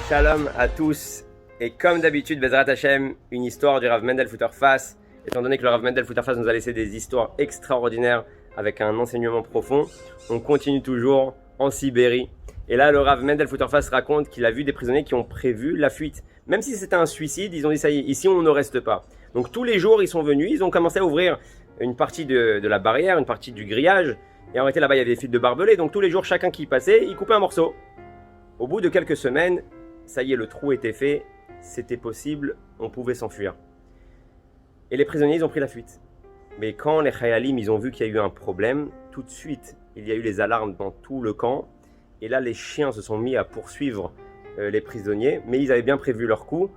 Shalom à tous, et comme d'habitude, Bezrat Hashem, une histoire du Rav Mendel Futterfass. Étant donné que le Rav Mendel Futterfass nous a laissé des histoires extraordinaires avec un enseignement profond, on continue toujours en Sibérie. Et là, le Rav Mendel Futterfass raconte qu'il a vu des prisonniers qui ont prévu la fuite. Même si c'était un suicide, ils ont dit ça y est, ici on ne reste pas. Donc tous les jours, ils sont venus, ils ont commencé à ouvrir une partie de la barrière, une partie du grillage. Et en réalité, là-bas, il y avait des fils de barbelés. Donc tous les jours, chacun qui passait, il coupait un morceau. Au bout de quelques semaines, ça y est, le trou était fait, c'était possible, on pouvait s'enfuir. Et les prisonniers, ils ont pris la fuite. Mais quand les Chayalim, ils ont vu qu'il y a eu un problème, tout de suite, il y a eu les alarmes dans tout le camp. Et là, les chiens se sont mis à poursuivre les prisonniers, mais ils avaient bien prévu leur coup.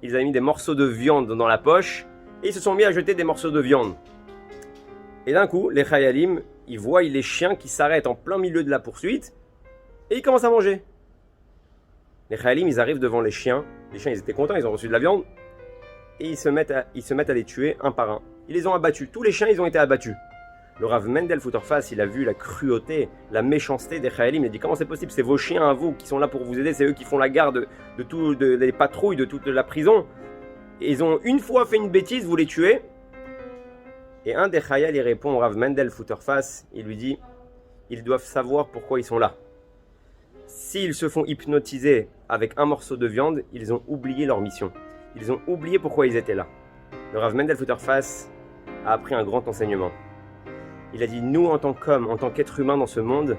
Ils avaient mis des morceaux de viande dans la poche, et ils se sont mis à jeter des morceaux de viande. Et d'un coup, les Chayalim, ils voient les chiens qui s'arrêtent en plein milieu de la poursuite, et ils commencent à manger. Les Chayalim, ils arrivent devant les chiens, ils étaient contents, ils ont reçu de la viande, et ils se mettent à les tuer un par un. Ils les ont abattus, tous les chiens, ils ont été abattus. Le Rav Mendel Futterfass, il a vu la cruauté, la méchanceté des Chayalim, il a dit comment c'est possible, c'est vos chiens à vous qui sont là pour vous aider, c'est eux qui font la garde des patrouilles de toute la prison. Et ils ont une fois fait une bêtise, vous les tuez. Et un des Chayal, il répond au Rav Mendel Futterfass, il lui dit, ils doivent savoir pourquoi ils sont là. S'ils se font hypnotiser avec un morceau de viande, ils ont oublié leur mission. Ils ont oublié pourquoi ils étaient là. Le Rav Mendel Futterfass a appris un grand enseignement. Il a dit, nous en tant qu'hommes, en tant qu'êtres humains dans ce monde,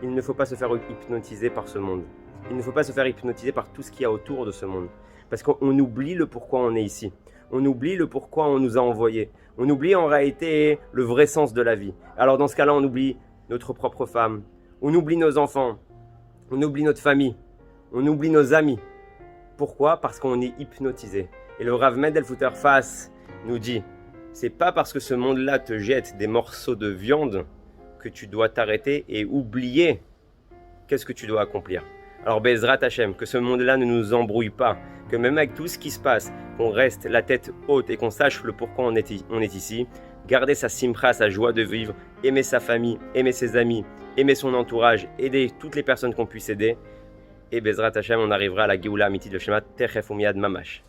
il ne faut pas se faire hypnotiser par ce monde. Il ne faut pas se faire hypnotiser par tout ce qu'il y a autour de ce monde. Parce qu'on oublie le pourquoi on est ici. On oublie le pourquoi on nous a envoyés. On oublie en réalité le vrai sens de la vie. Alors dans ce cas-là, on oublie notre propre femme. On oublie nos enfants. On oublie notre famille. On oublie nos amis. Pourquoi? Parce qu'on est hypnotisé. Et le Rav Mendel Futterfass nous dit, c'est pas parce que ce monde-là te jette des morceaux de viande que tu dois t'arrêter et oublier qu'est-ce que tu dois accomplir. Alors Bezrat Hashem, que ce monde-là ne nous embrouille pas, que même avec tout ce qui se passe, qu'on reste la tête haute et qu'on sache le pourquoi on est ici, garder sa simcha, sa joie de vivre, aimer sa famille, aimer ses amis, aimer son entourage, aider toutes les personnes qu'on puisse aider. Et Bezrat Hashem, on arrivera à la Géoula Amiti de Shema Techef Umiad Mamash.